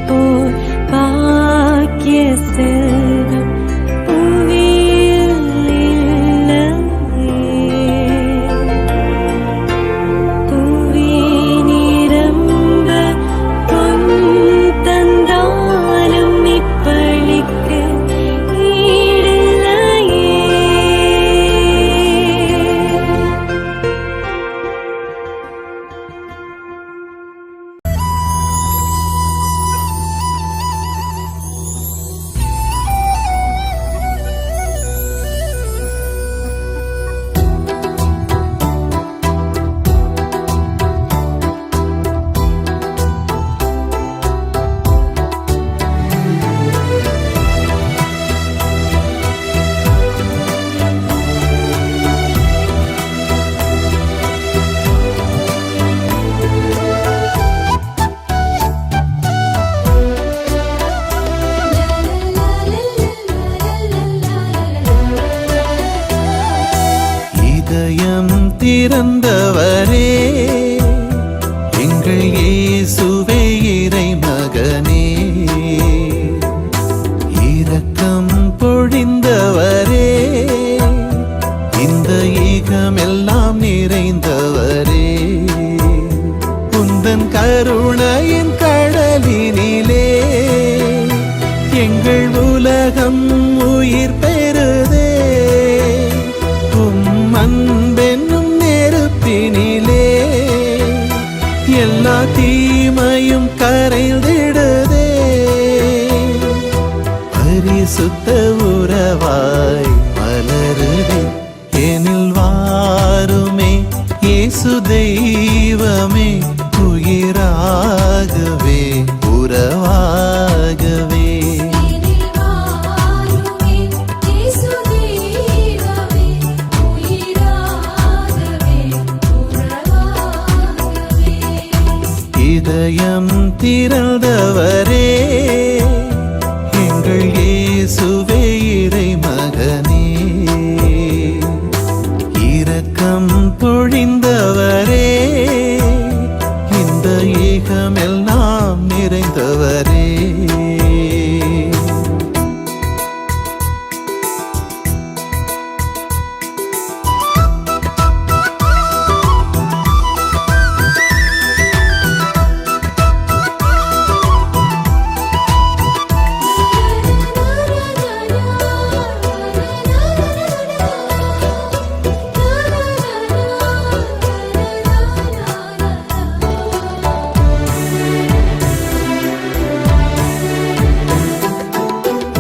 போர் பாக்கிய செல்வம் புவியில் இல்லையே. புவி நிரம்ப பொன் தந்தாலும் இப்பளிக்கு ஈடில்லையே. இதயம் திறந்தவரே எங்கள் இயேசுவே இறைமகனே, இரக்கம் பொழிந்தவரே இந்த ஈகமெல்லாம் நிறைந்தவரே, உந்தன் கருணையின் கடலினிலே எங்கள் உலகம் உயிர் பெறுதே. அன்பென்னும் நெருப்பினிலே எல்லா தீமையும் கரைந்திடுதே. பரிசுத்த உறவாய் மலருதே எனில் வாருமே இயேசு தெய்வமே, உயிராகவே உறவாகவே. இதயம் திறந்தவரே எங்கள் இயேசுவே இறைமகனே, இரக்கம் பொழிந்தவரே இந்த ஈகமெல்லாம் நிறைந்தவரே.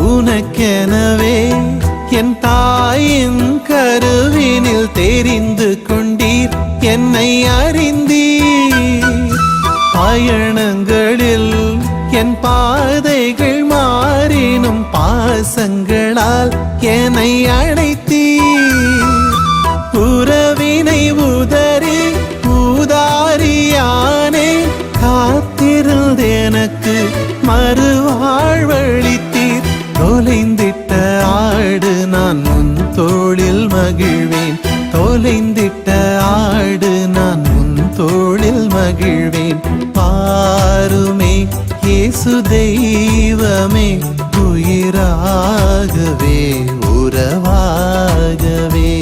உனக்கெனவே என் தாயின் கருவினில் தெரிந்து கொண்டீர், என்னை அறிந்தீர். பயணங்களில் என் பாதைகள் மாறினும் பாசங்களால் என்னை அழைத்தீர். உறவினை உதறி ஊதாரியானே காத்திருந்த எனக்கு மறுவாழ்வளித்தீர். தொலைந்திட்ட ஆடு நான் உன் தோளில் மகிழ்வேன், தொலைந்திட்ட ஆடு நான் உன் தோளில் மகிழ்வேன். பாருமே இயேசு தெய்வமே, உயிராகவே உறவாகவே.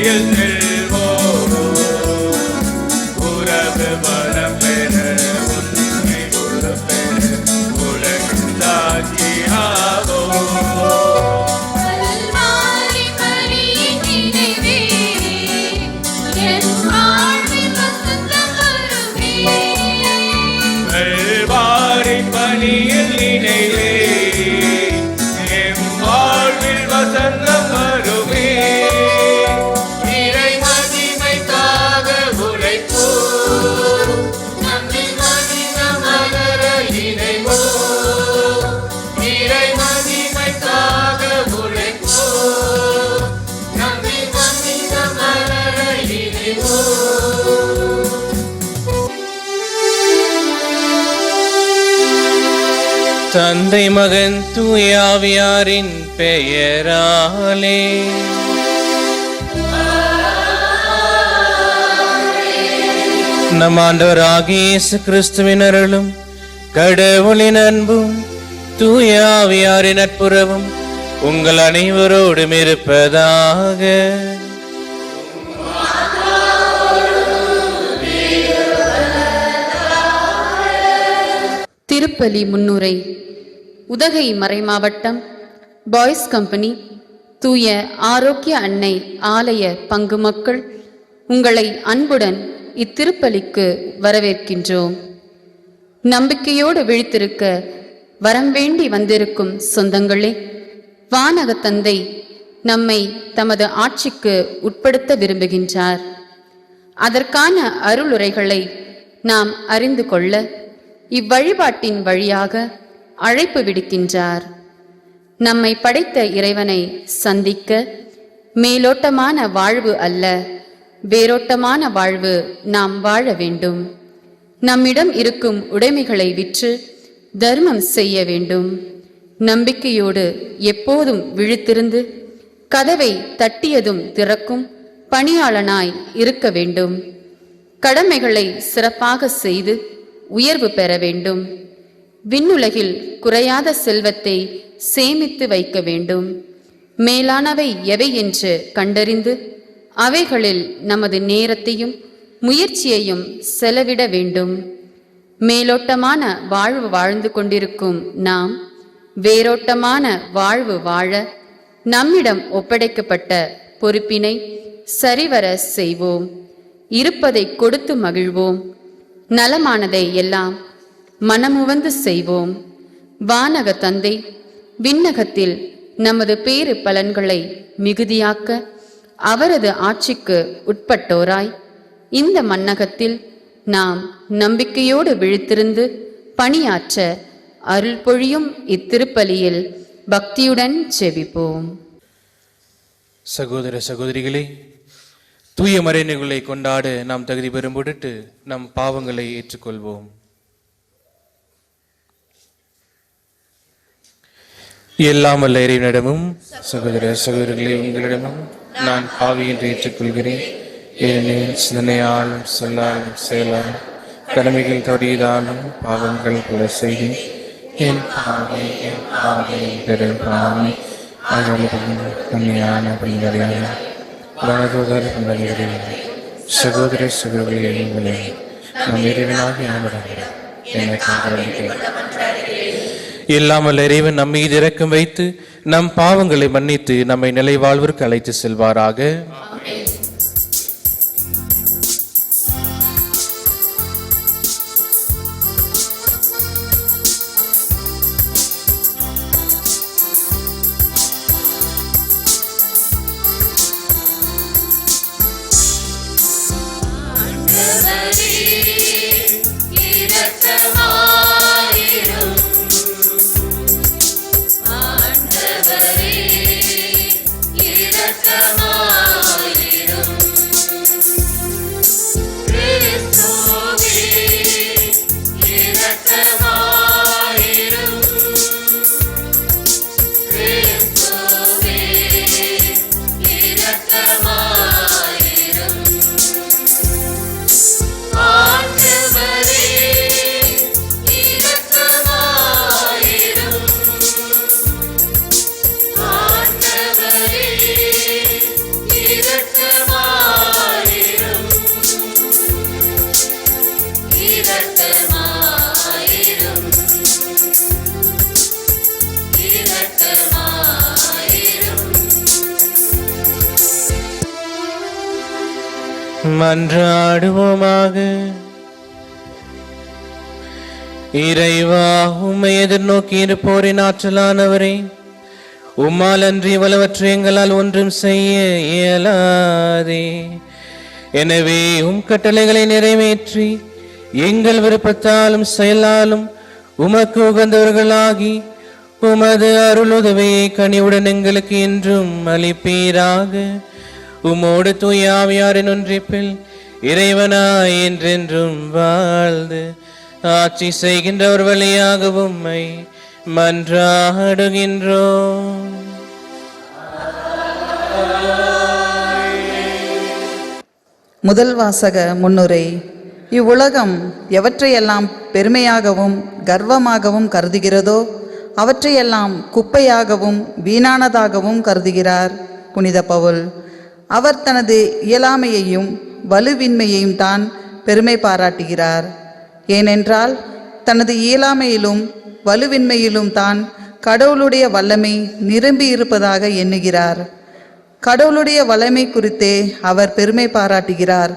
வழியில் செல்வோம், உறவு பலம் பெற உண்மை குரு பெற உலகின் சாட்சியாவோம். பணியில் நினைவே எம் வாழ்வில் வசந்தம் வருமே. இறை மகிமைக்காக உழைப்போம், நம்மில் மனிதம் மலர இணைவோம். இறை மகிமைக்காக உழைப்போம், நம்மில் மனிதம் மலர இணைவோம். தந்தை மகன் தூய ஆவியாரின் பெயராலே நம் ஆண்டவராகிய இயேசு கிறிஸ்துவின் அருளும் கடவுளின் அன்பும் தூய ஆவியாரின் நட்புறவும் உங்கள் அனைவரோடும் இருப்பதாக. திருப்பலி முன்னுரை. உதகை மறைமாவட்டம் பாய்ஸ் கம்பெனி தூய ஆரோக்கிய அன்னை ஆலய பங்கு மக்கள் உங்களை அன்புடன் இத்திருப்பலிக்கு வரவேற்கின்றோம். நம்பிக்கையோடு விழித்திருக்க வரம் வேண்டி வந்திருக்கும் சொந்தங்களே, வானக தந்தை நம்மை தமது ஆட்சிக்கு உட்படுத்த விரும்புகின்றார். அதற்கான அருளுரைகளை நாம் அறிந்து கொள்ள இவ்வழிபாட்டின் வழியாக அழைப்பு விடுக்கின்றார். நம்மை படைத்த இறைவனை சந்திக்க மேலோட்டமான வாழ்வு அல்ல, வேரோட்டமான வாழ்வு நாம் வாழ வேண்டும். நம்மிடம் இருக்கும் உடைமைகளை விற்று தர்மம் செய்ய வேண்டும். நம்பிக்கையோடு எப்போதும் விழித்திருந்து கதவை தட்டியதும் திறக்கும் பணியாளனாய் இருக்க வேண்டும். கடமைகளை சிறப்பாக செய்து உயர்வு பெற வேண்டும். விண்ணுலகில் குறையாத செல்வத்தை சேமித்து வைக்க வேண்டும். மேலானவை எவை என்று கண்டறிந்து அவைகளில் நமது நேரத்தையும் முயற்சியையும் செலவிட வேண்டும். மேலோட்டமான வாழ்வு வாழ்ந்து கொண்டிருக்கும் நாம் வேரோட்டமான வாழ்வு வாழ நம்மிடம் ஒப்படைக்கப்பட்ட பொறுப்பினை சரிவர செய்வோம். இருப்பதை கொடுத்து மகிழ்வோம். நலமானதை எல்லாம் மனமுவந்து செய்வோம். வானக தந்தை விண்ணகத்தில் நமது பேறு பலன்களை மிகுதியாக்க அவரது ஆட்சிக்கு உட்பட்டோராய் இந்த மண்ணகத்தில் நாம் நம்பிக்கையோடு விழித்திருந்து பணியாற்ற அருள் பொழியும் இத்திருப்பலியில் பக்தியுடன் செபிப்போம். சகோதர சகோதரிகளே, தூய மறைநிலைகளை கொண்டாட நாம் தகுதி பெறும் பொருட்டு நம் பாவங்களை ஏற்றுக்கொள்வோம். எல்லாம் வல்ல இறைவனிடமும் சகோதர சகோதரிகளே உங்களிடமும் நான் பாவி என்று ஏற்றுக்கொள்கிறேன். ஏனெனில் சிந்தனையாலும் சொல்லாலும் செயலாலும் கடமைகள் தவறியதாலும் பாவங்கள் பல செய்தேன். என் பாவை என் பாவை பெரும் பாவை கண்மையான பெண்களையான சகோதர சகோதரிகளே உங்களே நம் இறைவனாகி ஆண்டவராக என்னை காப்பாற்றுகிறேன். எல்லாம் வல்ல இறைவன் நம் மீது இரக்கம் வைத்து நம் பாவங்களை மன்னித்து நம்மை நிலை வாழ்விற்கு அழைத்து செல்வாராக. இரக்கமாயிரும் மன்றாடுவோமாக. இறைவா, உம்மை எதிர்நோக்கி இருப்போரின் ஆற்றலானவரே, உம்மால் அன்றி வலவற்றை எங்களால் ஒன்றும் செய்ய இயலாதே. எனவே உம் கட்டளைகளை நிறைவேற்றி எங்கள் விருப்பத்தாலும் செயலாலும் உமக்கு உகந்தவர்களாகி உமது அருளுதவியை கனிவுடன் எங்களுக்கு என்றும் அளிப்பீராக. உமோடு தூய ஆவியாரின் ஒன்றிப்பில் இறைவனாய் என்றென்றும் வாழ்ந்து ஆட்சி செய்கின்றவர் வழியாக உம்மை மன்றாடுகின்றோம். முதல் வாசக முன்னுரை. இவ்வுலகம் எவற்றையெல்லாம் பெருமையாகவும் கர்வமாகவும் கருதுகிறதோ அவற்றையெல்லாம் குப்பையாகவும் வீணானதாகவும் கருதுகிறார் புனித பவுல். அவர் தனது இயலாமையையும் வலுவின்மையையும் தான் பெருமை பாராட்டுகிறார். ஏனென்றால் தனது இயலாமையிலும் வலுவின்மையிலும் தான் கடவுளுடைய வல்லமை நிரம்பி இருப்பதாக எண்ணுகிறார். கடவுளுடைய வல்லமை குறித்தே அவர் பெருமை பாராட்டுகிறார்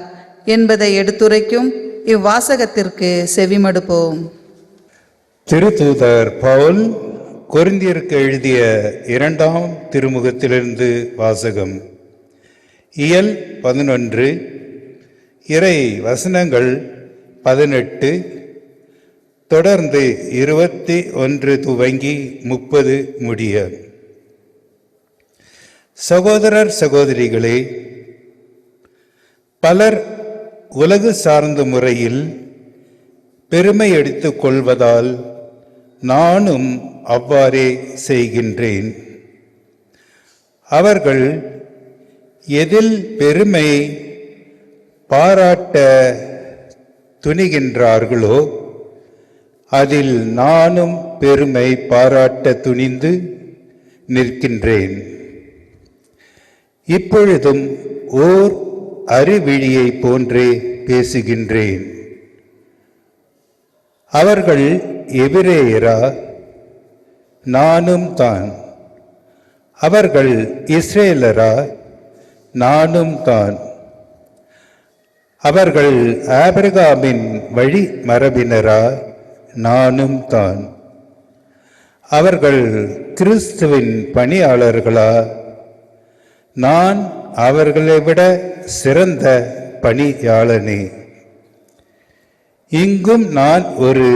என்பதை எடுத்துரைக்கும் இவ்வாசகத்திற்கு செவிமடுப்போம். திருத்தூதர் பவுல் கொரிந்தியருக்கு எழுதிய 2ஆம் திருமுகத்திலிருந்து வாசகம். இயல் 11, இறை வசனங்கள் 18, தொடர்ந்து 21 துவங்கி 30 முடிய. சகோதரர் சகோதரிகளே, பலர் உலகு சார்ந்த முறையில் பெருமை எடுத்துக் கொள்வதால் நானும் அவ்வாறே செய்கின்றேன். அவர்கள் எதில் பெருமை பாராட்ட துணிகின்றார்களோ அதில் நானும் பெருமை பாராட்ட துணிந்து நிற்கின்றேன். இப்பொழுதும் ஓர் அறிவிழியை போன்றே பேசுகின்றேன். அவர்கள் எபிரேயரா? நானும் தான். அவர்கள் இஸ்ரேலரா? நானும் தான். அவர்கள் ஆபிரகாமின் வழி மரபினரா? நானும் தான். அவர்கள் கிறிஸ்துவின் பணியாளர்களா? நான் அவர்களை விட சிறந்த பணியாளனே. இங்கும் நான் ஒரு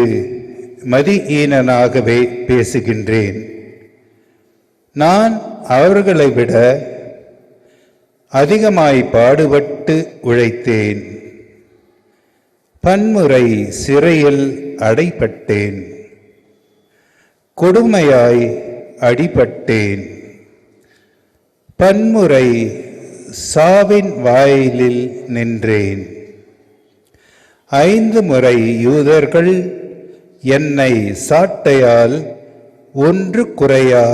மதியீனனாகவே பேசுகின்றேன். நான் அவர்களை விட அதிகமாய் பாடுபட்டு உழைத்தேன். பன்முறை சிறையில் அடைப்பட்டேன். கொடுமையாய் அடிபட்டேன். பன்முறை சாவின் வாயிலில் நின்றேன். 5 முறை யூதர்கள் என்னை சாட்டையால் 1 குறையா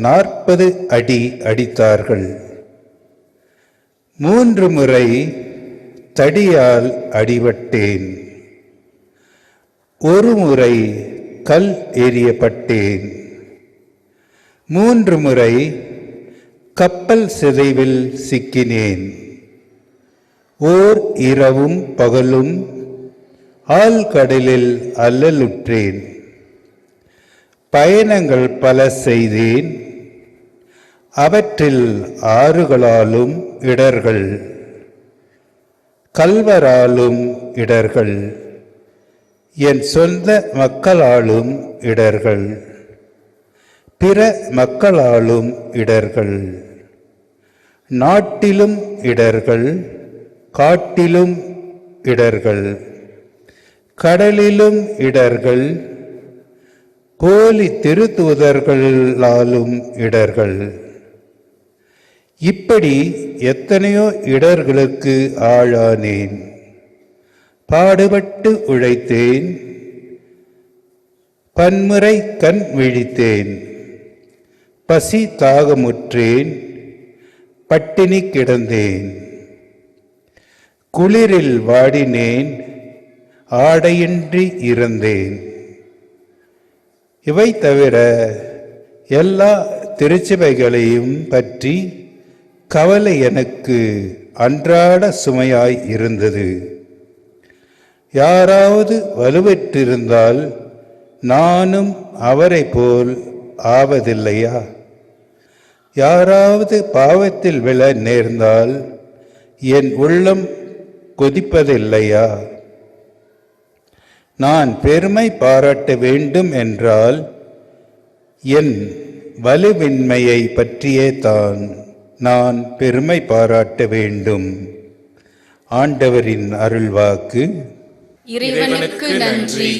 40 அடி அடித்தார்கள். 3 முறை தடியால் அடிபட்டேன். 1 முறை கல் எறியப்பட்டேன். 3 முறை கப்பல் சிதைவில் சிக்கினேன். ஓர் இரவும் பகலும் ஆழ்கடலில் அல்லலுற்றேன். பயணங்கள் பல செய்தேன். அவற்றில் ஆறுகளாலும் இடர்கள், கல்வராலும் இடர்கள், என் சொந்த மக்களாலும் இடர்கள், பிற மக்களாலும் இடர்கள், நாட்டிலும் இடர்கள், காட்டிலும் இடர்கள், கடலிலும் இடர்கள், போலி திருத்தூதர்களாலும் இடர்கள். இப்படி எத்தனையோ இடர்களுக்கு ஆளானேன். பாடுபட்டு உழைத்தேன். பன்முறை கண் விழித்தேன். பசி தாகமுற்றேன். பட்டினி கிடந்தேன். குளிரில் வாடினேன். ஆடையின்றி இறந்தேன். இவை தவிர எல்லா திருச்சபைகளையும் பற்றி கவலை எனக்கு அன்றாட சுமையாய் இருந்தது. யாராவது வலுவற்றிருந்தால் நானும் அவரை போல் ஆவதில்லையா? யாராவது பாவத்தில் விழ நேர்ந்தால் என் உள்ளம் கொதிப்பதில்லையா? நான் பெருமை பாராட்ட வேண்டும் என்றால் என் வலுவின்மையை பற்றியே தான் நான் பெருமை பாராட்ட வேண்டும். ஆண்டவரின் அருள்வாக்கு. இறைவனுக்கு நன்றி.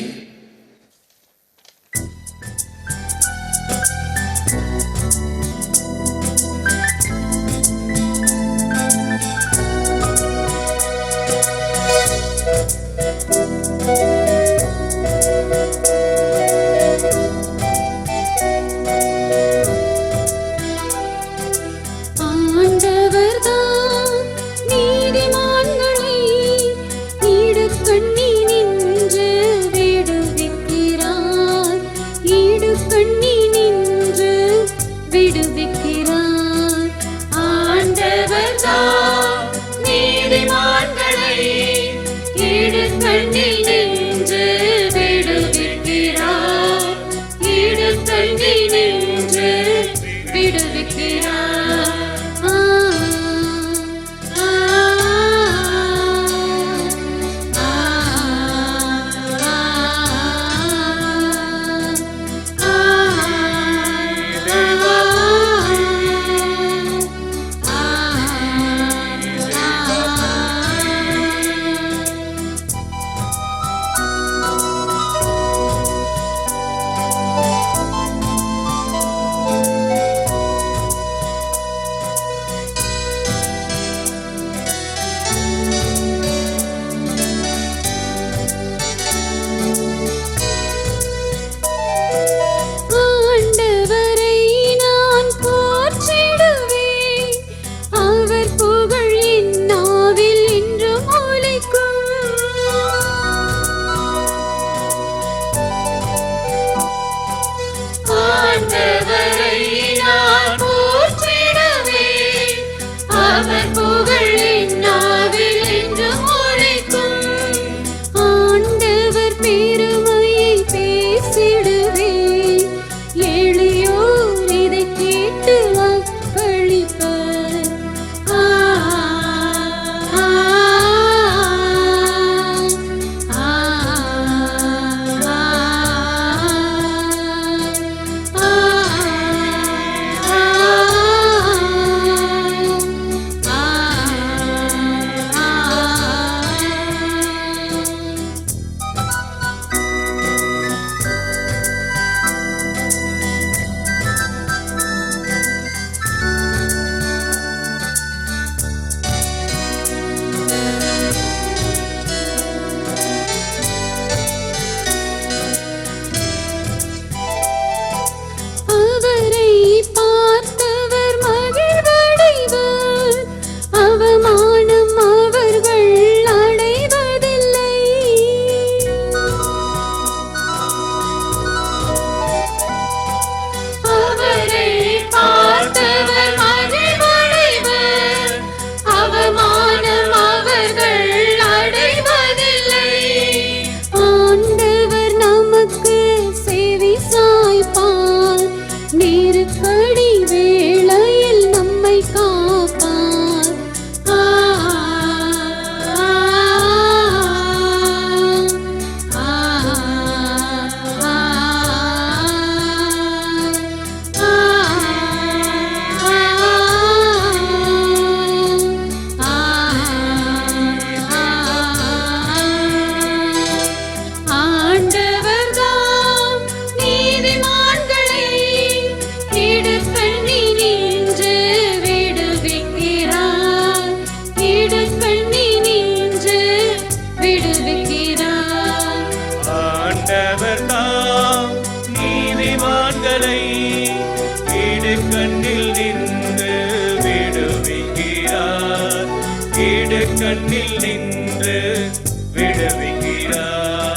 கண்ணில் நின்று விடுவிக்கிறார்.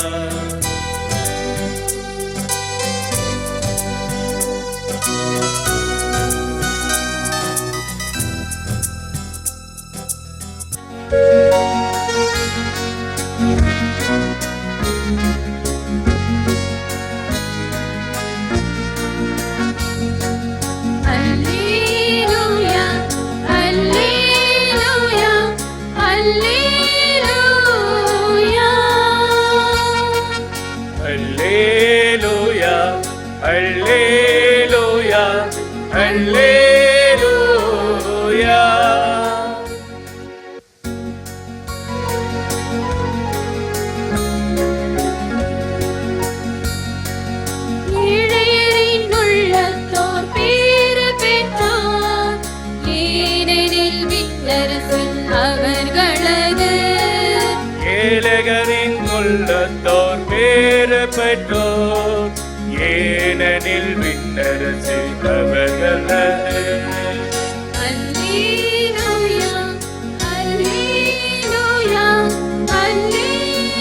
அவர்களது ஏழைகளின் உள்ளத்தோர் பேறு பெற்றோர், ஏனெனில் விண்ணரசு அவர்களது. அல்லேலூயா அல்லேலூயா அல்லேலூயா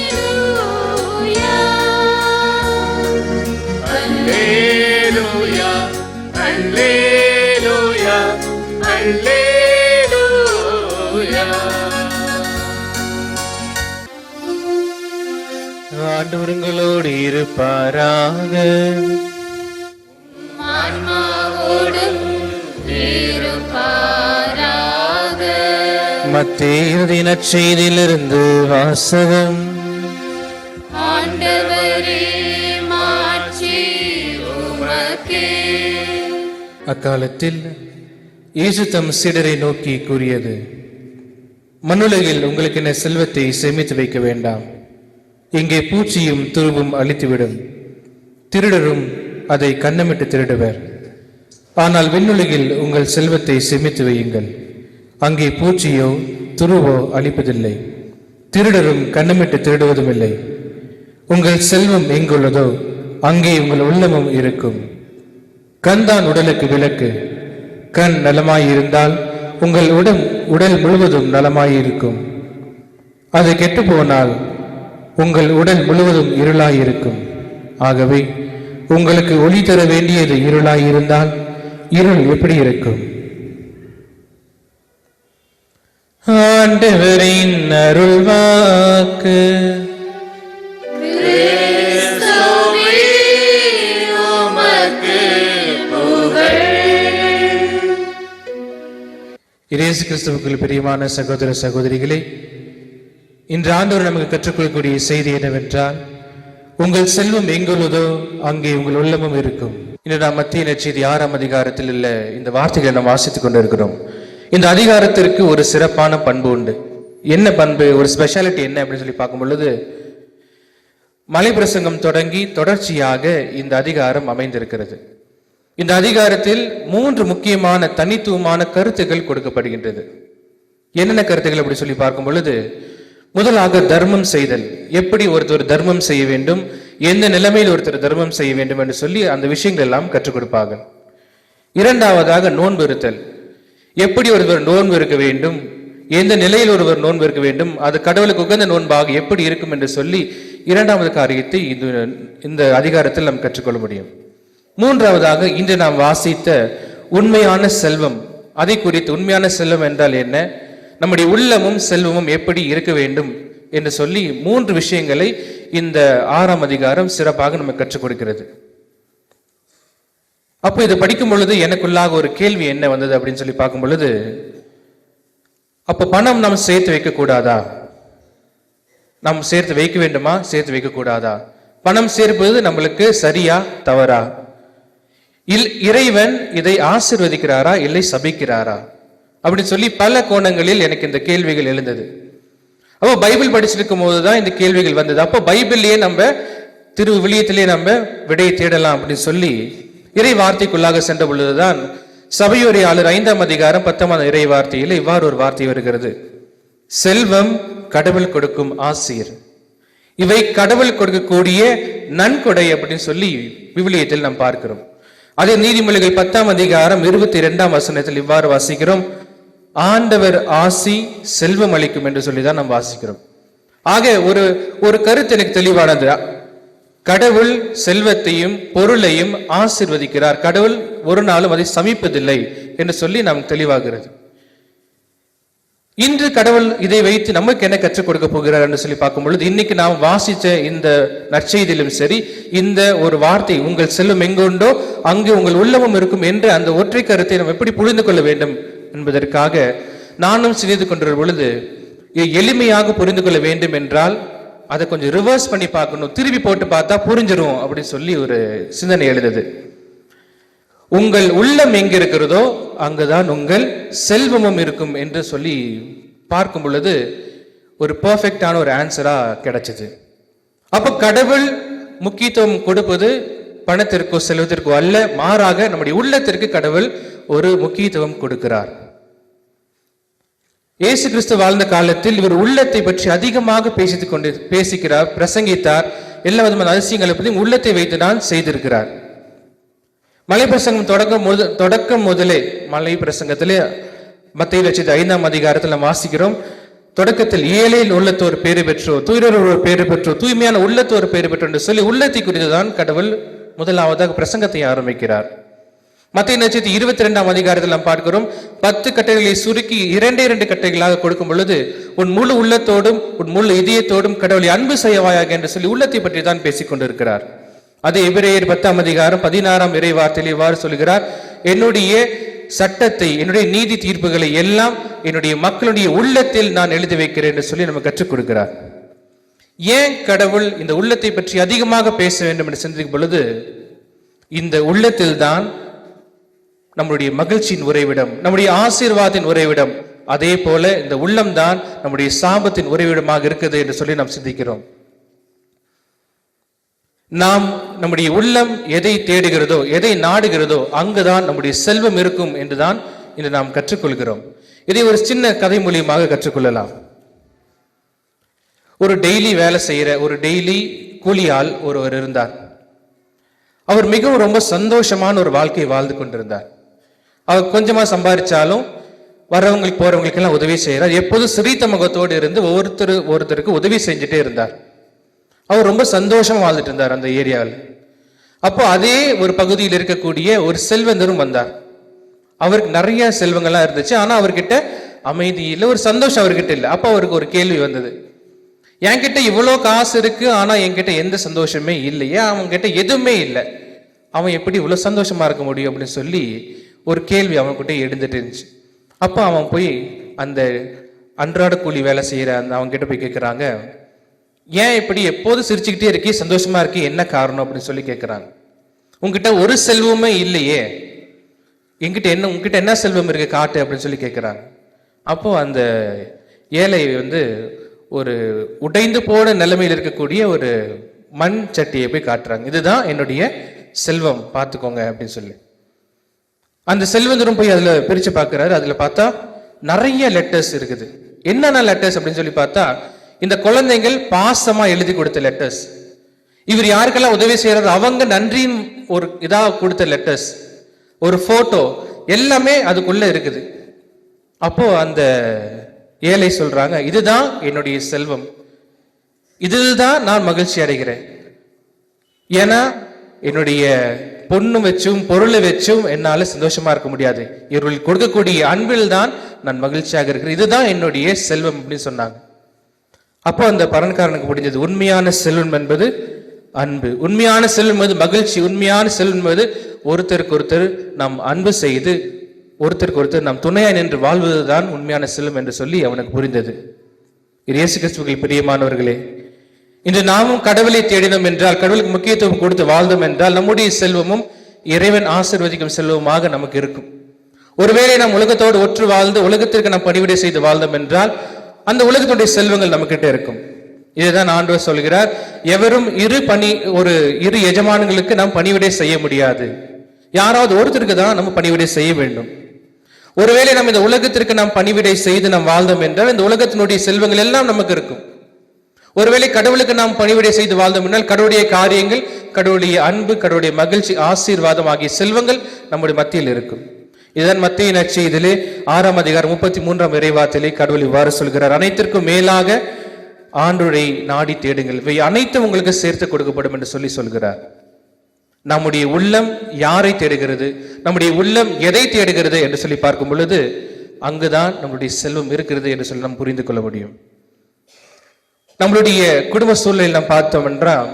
அல்லேலூயா அல்லேலூயா அல்லேலூயா. ஆண்டவர்களோடு இருப்பாராக. ஆன்மாவோடும் இருப்பாராக. மத்தேயு நற்செய்தியிலிருந்து வாசகம். ஆண்டவரே மாட்சி உமக்கே. அக்காலத்தில் இயேசு தம் சீடரை நோக்கி கூறியது, மண்ணுலகில் உங்களுக்கு என்ன செல்வத்தை சேமித்து வைக்க வேண்டாம். இங்கே பூச்சியும் துருவும் அழித்துவிடும், திருடரும் அதை கன்னமிட்டு திருடுவர். ஆனால் விண்ணுலகில் உங்கள் செல்வத்தை சேமித்து வையுங்கள். அங்கே பூச்சியோ துருவோ அழிப்பதில்லை, திருடரும் கன்னமிட்டு திருடுவதும் இல்லை. உங்கள் செல்வம் எங்குள்ளதோ அங்கே உங்கள் உள்ளமும் இருக்கும். கண் தான் உடலுக்கு விளக்கு. கண் நலமாயிருந்தால் உங்கள் உடல் முழுவதும் நலமாயிருக்கும். அது கெட்டு போனால் உங்கள் உடல் முழுவதும் இருளாயிருக்கும். ஆகவே உங்களுக்கு ஒளி தர வேண்டியது இருளாயிருந்தால் இருள் எப்படி இருக்கும்? ஆண்டவரின் அருள்வாக்கு. கிறிஸ்துவே உமக்கு புகழ். இயேசு கிறிஸ்துவுக்குள் பிரியமான சகோதர சகோதரிகளே, இன்று ஆண்டவர் நமக்கு கற்றுக்கொள்ளக்கூடிய செய்தி என்னவென்றால், உங்கள் செல்வம் எங்குள்ளதோ அங்கே உங்கள் உள்ளமும் இருக்கும். இன்று நாம் மத்திய நற்செய்தி 6ஆம் அதிகாரத்தில் உள்ள இந்த வார்த்தைகளை நாம் வாசித்துக் கொண்டிருக்கிறோம். இந்த அதிகாரத்திற்கு ஒரு சிறப்பான பண்பு உண்டு. என்ன பண்பு, ஒரு ஸ்பெஷாலிட்டி என்ன அப்படின்னு சொல்லி பார்க்கும் பொழுது, மலை பிரசங்கம் தொடங்கி தொடர்ச்சியாக இந்த அதிகாரம் அமைந்திருக்கிறது. இந்த அதிகாரத்தில் 3 முக்கியமான தனித்துவமான கருத்துக்கள் கொடுக்கப்படுகின்றது. என்னென்ன கருத்துக்கள் அப்படி சொல்லி பார்க்கும் பொழுது, முதலாக தர்மம் செய்தல். எப்படி ஒருத்தர் தர்மம் செய்ய வேண்டும், எந்த நிலைமையில் ஒருத்தர் தர்மம் செய்ய வேண்டும் என்று சொல்லி அந்த விஷயங்கள் எல்லாம் கற்றுக் கொடுப்பாங்க. இரண்டாவதாக நோன்பு இருத்தல். எப்படி ஒருவர் நோன்பு இருக்க வேண்டும், எந்த நிலையில் ஒருவர் நோன்பு இருக்க வேண்டும், அது கடவுளுக்கு உகந்த நோன்பாக எப்படி இருக்கும் என்று சொல்லி இரண்டாவது காரியத்தை இந்த அதிகாரத்தில் நாம் கற்றுக்கொள்ள முடியும். மூன்றாவதாக இன்று நாம் வாசித்த உண்மையான செல்வம். அதை குறித்து உண்மையான செல்வம் என்றால் என்ன, நம்முடைய உள்ளமும் செல்வமும் எப்படி இருக்க வேண்டும் என்று சொல்லி 3 விஷயங்களை இந்த 6ஆம் அதிகாரம் சிறப்பாக நமக்கு கற்றுக் கொடுக்கிறது. அப்போ இதை படிக்கும் பொழுது எனக்குள்ளாக ஒரு கேள்வி என்ன வந்தது அப்படின்னு சொல்லி பார்க்கும் பொழுது, அப்ப பணம் நாம் சேர்த்து வைக்க கூடாதா? நாம் சேர்த்து வைக்க வேண்டுமா, சேர்த்து வைக்க கூடாதா? பணம் சேர்ப்பது நம்மளுக்கு சரியா தவறா? இறைவன் இதை ஆசீர்வதிக்கிறாரா இல்லை சபிக்கிறாரா அப்படின்னு சொல்லி பல கோணங்களில் எனக்கு இந்த கேள்விகள் எழுந்தது. அப்போ பைபிள் படிச்சிருக்கும் போதுதான் இந்த கேள்விகள் வந்தது. அப்போ பைபிள்லயே நம்ம திருவிவிலியத்திலேயே நம்ம விடையை தேடலாம் அப்படின்னு சொல்லி இறை வார்த்தைக்குள்ளாக சென்ற பொழுதுதான் சபையுரையாளர் 5ஆம் அதிகாரம் 10ஆம் இறை வார்த்தையில் இவ்வாறு ஒரு வார்த்தை வருகிறது. செல்வம் கடவுள் கொடுக்கும் ஆசீர், இவை கடவுள் கொடுக்கக்கூடிய நன்கொடை அப்படின்னு சொல்லி விவிலியத்தில் நாம் பார்க்கிறோம். அதே நீதிமொழிகள் 10ஆம் அதிகாரம் 22ஆம் வசனத்தில் இவ்வாறு வாசிக்கிறோம், ஆண்டவர் ஆசி செல்வம் அளிக்கும் என்று சொல்லிதான் நாம் வாசிக்கிறோம். ஆக ஒரு கருத்து எனக்கு தெளிவானது. கடவுள் செல்வத்தையும் பொருளையும் ஆசீர்வதிக்கிறார், கடவுள் ஒரு நாளும் அதை சமிப்பதில்லை என்று சொல்லி நாம் தெளிவாகிறது. இன்று கடவுள் இதை வைத்து நமக்கு என்ன கற்றுக் கொடுக்க போகிறார் என்று சொல்லி பார்க்கும் பொழுது, இன்னைக்கு நாம் வாசித்த இந்த நற்செய்தியிலும் சரி, இந்த ஒரு வார்த்தை உங்கள் செல்வம் எங்குண்டோ அங்கு உங்கள் உள்ளமும் இருக்கும் என்ற அந்த ஒற்றை கருத்தை நாம் எப்படி புரிந்து கொள்ள வேண்டும் என்பதற்காக நானும் சிந்தித்து கொண்டிருந்த பொழுது, எளிமையாக புரிந்து கொள்ள வேண்டும் என்றால் அதை கொஞ்சம் ரிவர்ஸ் பண்ணி பார்க்கணும், திருப்பி போட்டு பார்த்தா புரிஞ்சிரும் அப்படின்னு சொல்லி ஒரு சிந்தனை எழுதுது. உங்கள் உள்ளம் எங்க இருக்கிறதோ அங்குதான் உங்கள் செல்வமும் இருக்கும் என்று சொல்லி பார்க்கும் பொழுது ஒரு பெர்ஃபெக்டான ஒரு ஆன்சரா கிடைச்சது. அப்ப கடவுள் முக்கியத்துவம் கொடுப்பது பணத்திற்கோ செல்வத்திற்கோ அல்ல, மாறாக நம்முடைய உள்ளத்திற்கு கடவுள் ஒரு முக்கியத்துவம் கொடுக்கிறார். இயேசு கிறிஸ்து வாழ்ந்த காலத்தில் இவர் உள்ளத்தை பற்றி அதிகமாக பேசிக்கிறார், பிரசங்கித்தார். எல்லா விதமான அதிசயங்களை பற்றி உள்ளத்தை வைத்து தான் செய்திருக்கிறார். மலை பிரசங்கம் தொடக்கம் முதலே மலை பிரசங்கத்திலே மத்தேயு ரட்சித்த 5ஆம் அதிகாரத்தில் நாம் வாசிக்கிறோம். தொடக்கத்தில் ஏழையில் உள்ளத்தோர் பேறு பெற்றோர், தூயரோர் பேறு பெற்றோர், தூய்மையான உள்ளத்தோர் பேறு பெற்றோர் என்று சொல்லி உள்ளத்தை குறித்துதான் கடவுள் முதலாவதாக பிரசங்கத்தை ஆரம்பிக்கிறார். மத்தேயு ரட்சித்த 22ஆம் அதிகாரத்தில் நாம் பார்க்கிறோம். 10 கட்டளைகளை சுருக்கி 2 கட்டளைகளாக கொடுக்கும் பொழுது உன் முழு உள்ளத்தோடும் உன் முழு இதயத்தோடும் கடவுளை அன்பு செய்வாயாக என்று சொல்லி உள்ளத்தை பற்றி தான் பேசிக் கொண்டிருக்கிறார். அதே எபிரேயர் 10ஆம் அதிகாரம் 16ஆம் இறை வார்த்தையில் இவ்வாறு சொல்கிறார், என்னுடைய சட்டத்தை, என்னுடைய நீதி தீர்ப்புகளை எல்லாம் என்னுடைய மக்களுடைய உள்ளத்தில் நான் எழுதி வைக்கிறேன் என்று சொல்லி நம்ம கற்றுக் கொடுக்கிறார். ஏன் கடவுள் இந்த உள்ளத்தை பற்றி அதிகமாக பேச வேண்டும் என்று சிந்திக்கும் பொழுது, இந்த உள்ளத்தில் தான் நம்முடைய மகிழ்ச்சியின் உறைவிடம், நம்முடைய ஆசீர்வாதத்தின் உறைவிடம், அதே போல இந்த உள்ளம்தான் நம்முடைய சாபத்தின் உறைவிடமாக இருக்குது என்று சொல்லி நாம் சிந்திக்கிறோம். நாம் நம்முடைய உள்ளம் எதை தேடுகிறதோ, எதை நாடுகிறதோ அங்குதான் நம்முடைய செல்வம் இருக்கும் என்றுதான் இன்று நாம் கற்றுக்கொள்கிறோம். இதை ஒரு சின்ன கதை மூலியமாக கற்றுக்கொள்ளலாம். ஒரு டெய்லி வேலை செய்கிற ஒரு டெய்லி கூலியால் ஒருவர் இருந்தார். அவர் மிகவும் ரொம்ப சந்தோஷமான ஒரு வாழ்க்கையை வாழ்ந்து கொண்டிருந்தார். அவர் கொஞ்சமா சம்பாதிச்சாலும் வரவங்களுக்கு போறவங்களுக்கு எல்லாம் உதவி செய்யறார். எப்போதும் சிரித்த முகத்தோடு இருந்து ஒருத்தருக்கு உதவி செஞ்சுட்டே இருந்தார். அவர் ரொம்ப சந்தோஷமா வாழ்ந்துட்டு இருந்தார் அந்த ஏரியாவில். அப்போ அதே ஒரு பகுதியில் இருக்கக்கூடிய ஒரு செல்வந்தரும் வந்தார். அவருக்கு நிறைய செல்வங்கள்லாம் இருந்துச்சு, ஆனா அவர்கிட்ட அமைதி இல்லை, ஒரு சந்தோஷம் அவர்கிட்ட இல்லை. அப்போ அவருக்கு ஒரு கேள்வி வந்தது, என்கிட்ட இவ்வளோ காசு இருக்கு, ஆனா என்கிட்ட எந்த சந்தோஷமே இல்லையே, அவன்கிட்ட எதுவுமே இல்லை, அவன் எப்படி இவ்வளோ சந்தோஷமா இருக்க முடியும் அப்படின்னு சொல்லி ஒரு கேள்வி அவன்கிட்ட எழுந்துட்டு இருந்துச்சு. அப்போ அவன் போய் அந்த அன்றாட கூலி வேலை செய்யற அந்த அவங்க கிட்ட போய் கேட்குறாங்க, ஏன் இப்படி எப்போதும் சிரிச்சுக்கிட்டே இருக்கே, சந்தோஷமா இருக்கே, என்ன காரணம் அப்படின்னு சொல்லி கேட்குறாங்க. உங்ககிட்ட ஒரு செல்வமே இல்லையே, உங்ககிட்ட என்ன செல்வம் இருக்கு காட்டு அப்படின்னு சொல்லி கேட்குறாங்க. அப்போ அந்த ஏழை ஒரு உடைந்து போன நிலைமையில் இருக்கக்கூடிய ஒரு மண் சட்டியை போய் காட்டுறாங்க. இதுதான் என்னுடைய செல்வம், பார்த்துக்கோங்க அப்படின்னு சொல்லி. அந்த செல்வந்தரும் போய் அதுல பிரிச்சு பார்க்கிறாரு. அதுல பார்த்தா நிறைய லெட்டர்ஸ் இருக்குது. என்னென்ன லெட்டர்ஸ் அப்படின்னு சொல்லி பார்த்தா, இந்த குழந்தைகள் பாசமா எழுதி கொடுத்த லெட்டர்ஸ், இவர் யாருக்கெல்லாம் உதவி செய்யறாரு அவங்க நன்றியின் ஒரு இதா கொடுத்த லெட்டர்ஸ், ஒரு போட்டோ, எல்லாமே அதுக்குள்ள இருக்குது. அப்போ அந்த ஏழை சொல்றாங்க, இதுதான் என்னுடைய செல்வம், இதில்தான் நான் மகிழ்ச்சி அடைகிறேன். ஏன்னா என்னுடைய பொண்ணு வச்சும் பொருளை வச்சும் என்னால சந்தோஷமா இருக்க முடியாது, இவர்கள் கொடுக்கக்கூடிய அன்பில் தான் நான் மகிழ்ச்சியாக இருக்கிறேன், இதுதான் என்னுடைய செல்வம் அப்படின்னு சொன்னாங்க. அப்போ அந்த பணக்காரனுக்கு முடிஞ்சது, உண்மையான செல்வம் என்பது அன்பு, உண்மையான செல்வம் என்பது மகிழ்ச்சி, உண்மையான செல்வம் என்பது ஒருத்தருக்கு ஒருத்தர் நாம் அன்பு செய்து ஒருத்தருக்கு ஒருத்தர் நாம் துணையாய் நின்று வாழ்வதுதான் உண்மையான செல்வம் என்று சொல்லி அவனுக்கு புரிந்தது. இயேசு கிறிஸ்துவுக்குள் பிரியமானவர்களே, இன்று நாமும் கடவுளை தேடினோம் என்றால், கடவுளுக்கு முக்கியத்துவம் கொடுத்து வாழ்ந்தோம் என்றால், நம்முடைய செல்வமும் இறைவன் ஆசீர்வதிக்கும் செல்வமாக நமக்கு இருக்கும். ஒருவேளை நாம் உலகத்தோடு ஒற்று வாழ்ந்து உலகத்திற்கு நாம் பணிவிடை செய்து வாழ்ந்தோம் என்றால், அந்த உலகத்துடைய செல்வங்கள் நம்ம கிட்ட இருக்கும். இதுதான் ஆண்டவர் சொல்கிறார், எவரும் இரு எஜமானங்களுக்கு நாம் பணிவிடை செய்ய முடியாது, யாராவது ஒருத்தருக்கு தான் நம்ம பணிவிடை செய்ய வேண்டும். ஒருவேளை நம்ம இந்த உலகத்திற்கு நாம் பணிவிடை செய்து நாம் வாழ்ந்தோம் என்றால், இந்த உலகத்தினுடைய செல்வங்கள் எல்லாம் நமக்கு இருக்கும். ஒருவேளை கடவுளுக்கு நாம் பணிவிடை செய்து வாழ்ந்தோம் என்றால், கடவுளுடைய காரியங்கள், கடவுளுடைய அன்பு, கடவுளுடைய மகிழ்ச்சி, ஆசீர்வாதம் ஆகிய செல்வங்கள் நம்முடைய மத்தியில் இருக்கும். இதன் மத்திய நற்செய்தியிலே 6ஆம் அதிகாரம் 33ஆம் இறைவார்த்தையிலே கடவுள் இவ்வாறு சொல்கிறார், அனைத்திற்கும் மேலாக ஆண்டவரை நாடி தேடுங்கள், இவை அனைத்தும் உங்களுக்கு சேர்த்து கொடுக்கப்படும் என்று சொல்லி சொல்கிறார். நம்முடைய உள்ளம் யாரை தேடுகிறது, நம்முடைய உள்ளம் எதை தேடுகிறது என்று சொல்லி பார்க்கும் பொழுது, அங்குதான் நம்முடைய செல்வம் இருக்கிறது என்று சொல்லி நாம் புரிந்து கொள்ள முடியும். நம்மளுடைய குடும்ப சூழ்நிலையில் நாம் பார்த்தோம் என்றால்,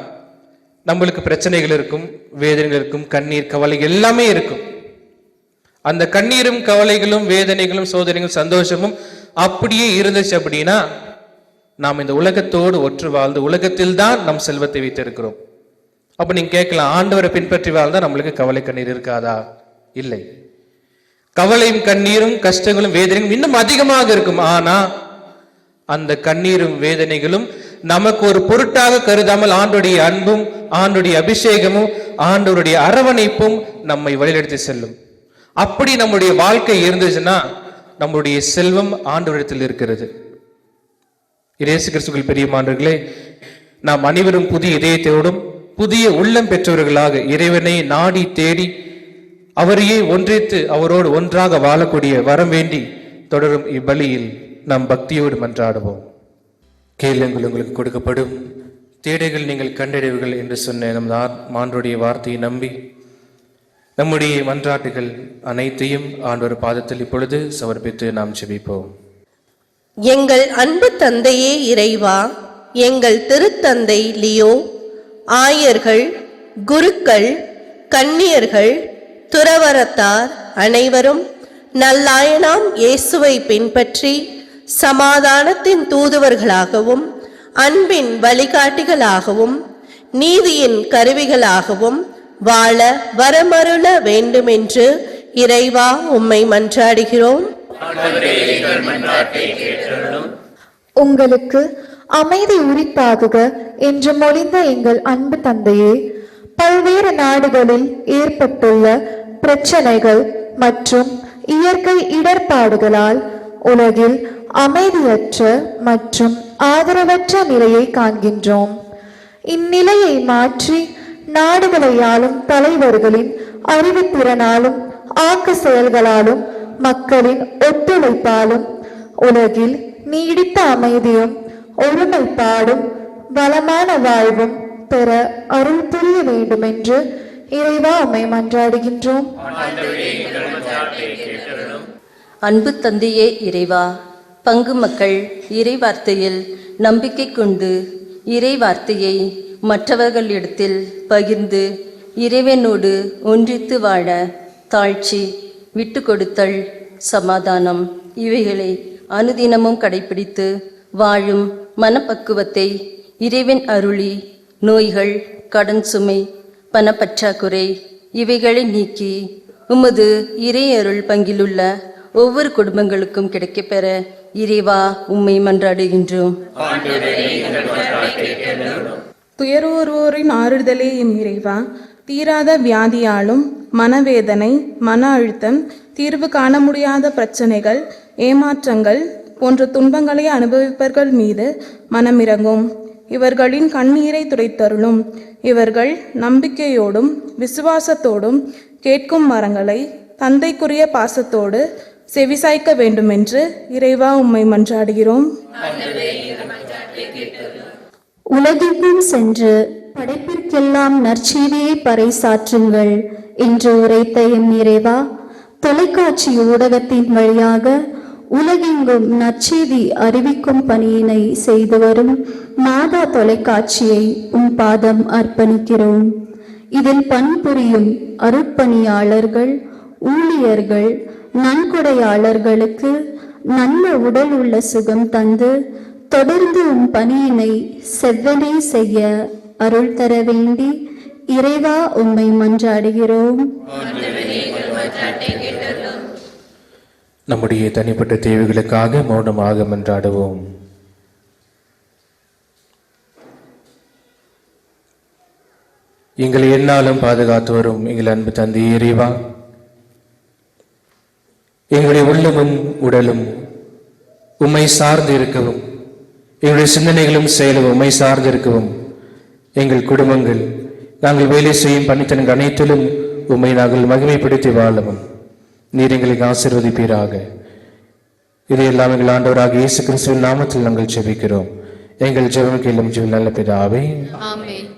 நம்மளுக்கு பிரச்சனைகள் இருக்கும், வேதனைகள் இருக்கும், கண்ணீர் கவலை எல்லாமே இருக்கும். அந்த கண்ணீரும் கவலைகளும் வேதனைகளும் சோதனைகளும் சந்தோஷமும் அப்படியே இருந்துச்சு அப்படின்னா, நாம் இந்த உலகத்தோடு ஒற்று வாழ்ந்து உலகத்தில் தான் நம் செல்வத்தை வைத்திருக்கிறோம். அப்ப நீங்க கேட்கலாம், ஆண்டவரை பின்பற்றி வாழ்ந்தா நம்மளுக்கு கவலை கண்ணீர் இருக்காதா? இல்லை, கவலையும் கண்ணீரும் கஷ்டங்களும் வேதனைகளும் இன்னும் அதிகமாக இருக்கும். ஆனா அந்த கண்ணீரும் வேதனைகளும் நமக்கு ஒரு பொருட்டாக கருதாமல் ஆண்டோடைய அன்பும் ஆண்டோடைய அபிஷேகமும் ஆண்டவருடைய அரவணைப்பும் நம்மை வழிநடத்தி செல்லும். அப்படி நம்முடைய வாழ்க்கை இருந்துச்சுன்னா, நம்முடைய செல்வம் ஆண்டவரிடத்தில் இருக்கிறது. இயேசு கிறிஸ்துவில் பிரியமானவர்களே, நாம் அனைவரும் புதிய இதயத்தோடும் புதிய உள்ளம் பெற்றவர்களாக இறைவனை நாடி தேடி அவரையே ஒன்றித்து அவரோடு ஒன்றாக வாழக்கூடிய வரம் வேண்டி தொடரும் இப்பலியில் நாம் பக்தியோடு மன்றாடுவோம். கேளுங்கள் உங்களுக்கு கொடுக்கப்படும், தேடுகள் நீங்கள் கண்டடைவுகள் என்று சொன்ன நம் ஆண்டவருடைய வார்த்தையை நம்பி நம்முடைய மன்றாட்டுகள் அனைத்தையும் ஆண்டவர் பாதத்தில் இப்பொழுது சமர்ப்பித்து நாம் ஜெபிப்போம். எங்கள் அன்பு தந்தையே இறைவா, எங்கள் திருத்தந்தை லியோ, ஆயர்கள், குருக்கள், கன்னியர்கள், துறவரத்தார் அனைவரும் நல்லாயனாம் இயேசுவை பின்பற்றி சமாதானத்தின் தூதுவர்களாகவும் அன்பின் வழிகாட்டிகளாகவும் நீதியின் கருவிகளாகவும் வாழ வரமருள வேண்டுமென்று இறைவா உம்மை மன்றாடுகிறோம். உங்களுக்கு அமைதி உரித்தாகுக என்று மொழிந்த எங்கள் அன்பு தந்தையே, பல்வேறு நாடுகளில் ஏற்பட்டுள்ள பிரச்சனைகள் மற்றும் இயற்கை இடர்பாடுகளால் உலகில் அமைதியற்ற மற்றும் ஆதரவற்ற நிலையை காண்கின்றோம். இந்நிலையை மாற்றி நாடுகளை ஆளும் தலைவர்களின் அறிவுத்திறனாலும் ஆக்க செயல்களாலும் மக்களின் ஒத்துழைப்பாலும் உலகில் நீடித்த அமைதியும் ஒருமைப்பாடும் வளமான வாழ்வும் பெற அருள் புரிய வேண்டும் என்று இறைவா உம்மை மன்றாடுகின்றோம். அன்பு தந்தையே இறைவா, பங்கு மக்கள் இறை வார்த்தையில் நம்பிக்கை கொண்டு இறை வார்த்தையை மற்றவர்களிடத்தில் பகிர்ந்து இறைவனோடு ஒன்றித்து வாழ தாழ்ச்சி, விட்டு கொடுத்தல், சமாதானம் இவைகளை அனுதினமும் கடைபிடித்து வாழும் மனப்பக்குவத்தை இறைவன் அருளி நோய்கள், கடன் சுமை, பணப்பற்றாக்குறை இவைகளை நீக்கி உமது இறை அருள் பங்கிலுள்ள ஒவ்வொரு குடும்பங்களுக்கும் கிடைக்கப்பெற இறைவா உம்மை மன்றாடுகின்றோம். துயரோரோரின் ஆறுதலே எம் இறைவா, தீராத வியாதியாலும் மனவேதனை, மன அழுத்தம், தீர்வு காண முடியாத பிரச்சனைகள், ஏமாற்றங்கள் போன்ற துன்பங்களை அனுபவிப்பவர்கள் மீது மனமிரங்கும். இவர்களின் கண்ணீரை துடைத்தருளும். இவர்கள் நம்பிக்கையோடும் விசுவாசத்தோடும் கேட்கும் வரங்களை தந்தைக்குரிய பாசத்தோடு செவிசாய்க்க வேண்டுமென்று இறைவா உம்மை மன்றாடுகிறோம். உலகெங்கும் சென்று படைப்பிற்கெல்லாம் நற்செய்தியை பறைசாற்றுங்கள் என்று உரைத்த எம் இறைவா, தொலைக்காட்சி ஊடகத்தின் வழியாக உலகெங்கும் நற்செய்தி அறிவிக்கும் பணியினை செய்து வரும் மாதா தொலைக்காட்சியை உம் பாதம் அர்ப்பணிக்கிறோம். இதில் பணிபுரியும் அருட்பணியாளர்கள், ஊழியர்கள், நன்கொடையாளர்களுக்கு நல்ல உடல் உள்ள சுகம் தந்து தொடர்ந்து உம் பணியினை செவ்வனே செய்ய அருள் தர வேண்டி இறைவா உம்மை மன்றாடுகிறோம். நம்முடைய தனிப்பட்ட தேவைகளுக்காக மௌனமாக மன்றாடுவோம். எங்களை எந்நாளும் பாதுகாத்து வரும் எங்கள் அன்பு தந்தை இறைவா, எங்களுடைய உள்ளமும் உடலும் உம்மை சார்ந்து இருக்கவும், எங்களுடைய சிந்தனைகளும் செயலும் உம்மை சார்ந்து இருக்கவும், எங்கள் குடும்பங்கள் நாங்கள் வேலை செய்யும் பணித்தனங்கள் அனைத்திலும் உம்மை நாங்கள் மகிமைப்படுத்தி வாழவும் நீர் எங்களுக்கு ஆசீர்வதிப்பீராக. இதையெல்லாம் எங்கள் ஆண்டவராக இயேசு கிறிஸ்துவின் நாமத்தில் நாங்கள் ஜெபிக்கிறோம். எங்கள் ஜெபம் கேளும் ஜெபம் நல்ல பிதாவே, ஆமென்.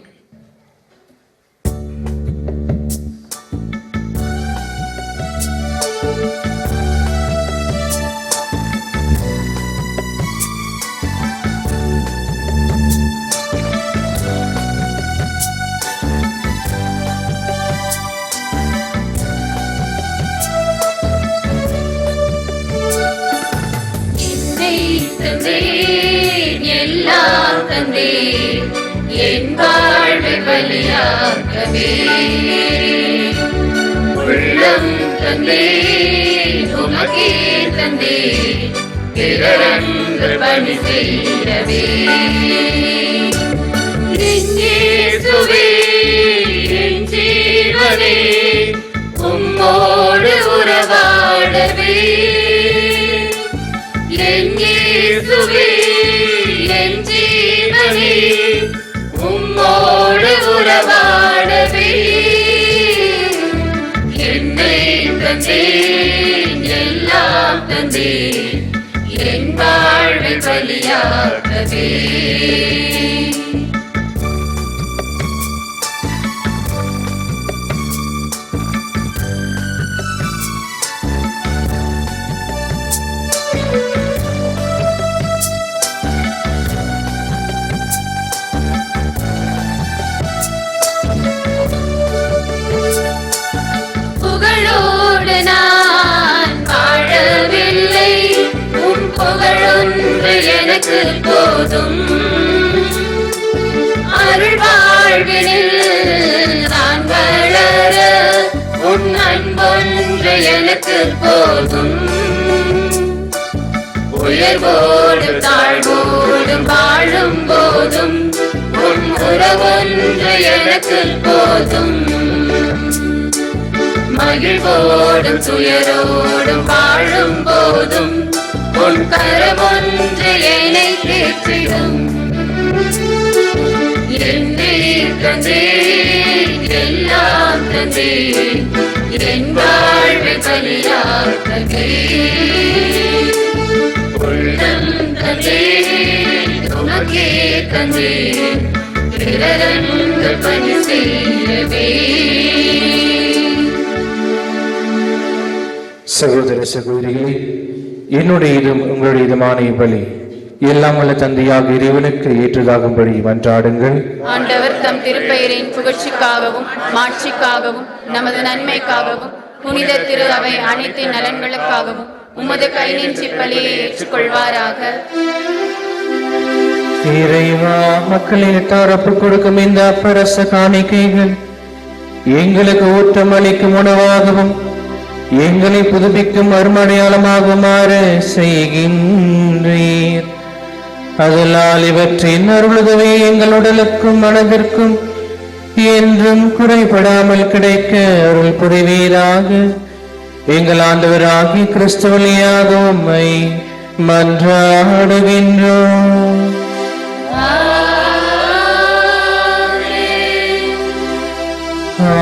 எல்லாம் தந்தே என் வாழ்வை பலியாக்கவே, உள்ளம் தந்தே உமக்கே தந்தே பிறரன்று பணி செய்யவே. இயேசுவே என் ஜீவனே உம்மோடு உறவாடவே, தந்தே என் வாழ்வை பலியாகவே. புகழோடு நான் வாழவில்லை, உன் புகழொன்று எனக்கு போதும். அருள் வாழ்வினில் நான் வளர உன் அன்பொன்று எனக்கு போதும். உயர்வோடும் தாழ்வோடும் வாழும் போதும் உன் உறவொன்று எனக்கு போதும். மகிழ்வோடும் துயரோடும் வாழும் போதும் உன் கரமொன்று என்னை தேற்றிடும். என்னை தந்தே எல்லாம் தந்தே என் வாழ்வை பலியாகவே. உள்ளம் தந்தே உனக்கே தந்தே பிறரன்பு பணி செய்யவே. சகோதர சகோதரிகளே, என்னுடையதும் உங்களுடையதுமான பலி எல்லாம் வல்ல தந்தையாக இறைவனுக்கு ஏற்றதாகும்படி மன்றாடுங்கள். ஆண்டவர் தம் திருப்பெயரின் புகழ்ச்சிக்காகவும் மாட்சிக்காகவும் நமது நன்மைக்காகவும் புனித திரு அவை அனைத்து நலன்களுக்காகவும் உமது கை நின்று பலியை ஏற்றுக்கொள்வாராக. இறைவா, மக்களின் தரப்பு கொடுக்கும் இந்த அப்பரச காணிக்கைகள் எங்களுக்கு ஊட்டம் அளிக்கும் உணவாகவும் எங்களை புதுப்பிக்கும் அருமடையாளமாகுமாறு செய்கின்றீர். அதனால் இவற்றின் அருளுதவே எங்கள் உடலுக்கும் மனதிற்கும் என்றும் குறைபடாமல் கிடைக்க அருள் புரிவீராக. எங்கள் ஆண்டவராகிய கிறிஸ்து வழியாக உம்மை மன்றாடுகின்றோம்.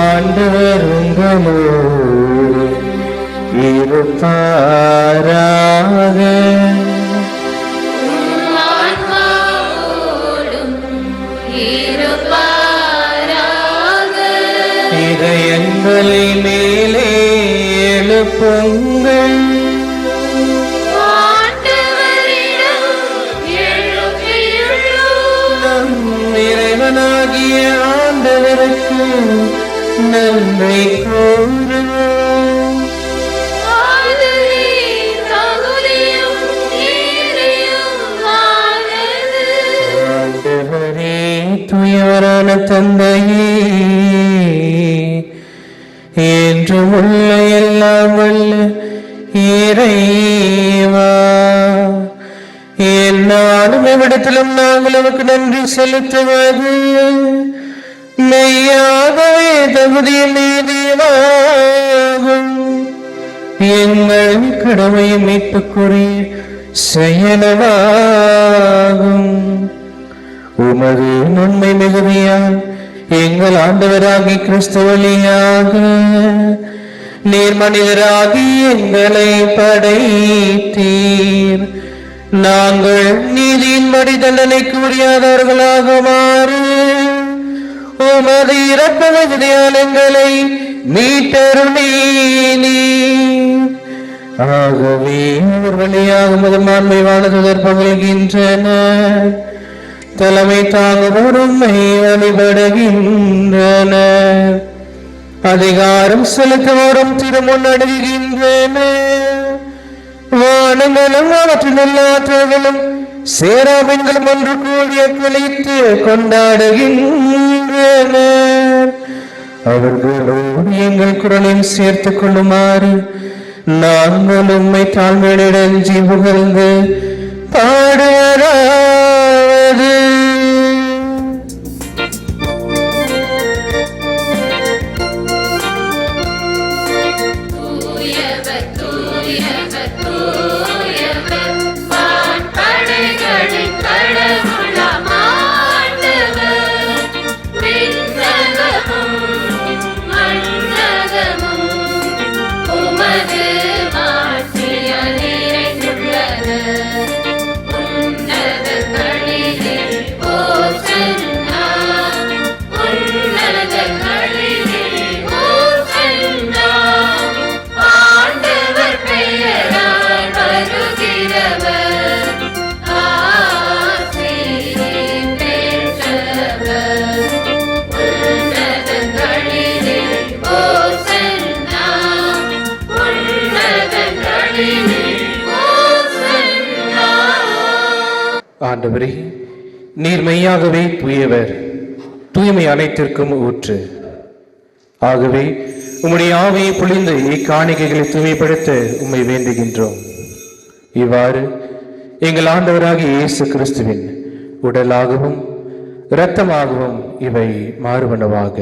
ஆண்டவர் உங்களோடு இருப்பாராக. இதயங்களை மேலே எழுப்புங்கள். நம் இறைவனாகிய ஆண்டவருக்கு நன்றி கூறுவோம். ஆண்டவரே, தூயவரான தந்தையே, என்றும் உள்ள எல்லாம் வல்ல இறைவா, என்னாலும் எவ்விடத்திலும் நாங்கள் உமக்கு நன்றி செலுத்துவது மெய்யாகவே தகுதியும் நீதியாகும். எங்கள் கடமையும் மீட்புக்குரிய செயலாகும். உமது நன்மை மிகுதியால் எங்கள் ஆண்டவராகி கிறிஸ்து வழியாக நீர் மனிதராகி எங்களை படைத்தீர். நாங்கள் நீதியின்படி தண்டனைக்கு உரியாதவர்களாக மாறு உமது இறக்க மிகுதியால் எங்களை மீட்டருளீர். ஆகவே அவர் வழியாக முதன்மை வாழ்த்துதற் பகல்கின்றனர். தலைமை தாங்குவோரும் வழிபடுகின்றனர். அதிகாரம் செலுத்துவோரும் திருமுன்னடுகின்றனர். வானங்களும் அவற்றின் எல்லாற்றங்களும் சேராபின்களும் ஒன்று கூடிய குளித்து கொண்டாடுகின்றனர். அவர்களோடு எங்கள் குரலில் சேர்த்துக் கொள்ளுமாறு நாங்கள் உம்மை தாழ்மையுடன் புகழ்ந்து பாடுவதாவது. உமது மாற்றிய ஆண்டவரே, நீர் மெய்யாகவே தூயவர், தூய்மை அனைத்திற்கும் ஊற்று. ஆகவே உம்முடைய ஆவியை பொழிந்து இக்காணிக்கைகளை தூய்மைப்படுத்த உம்மை வேண்டுகின்றோம். இவ்வாறு எங்கள் ஆண்டவராகிய இயேசு கிறிஸ்துவின் உடலாகவும் இரத்தமாகவும் இவை மாறுவனவாக.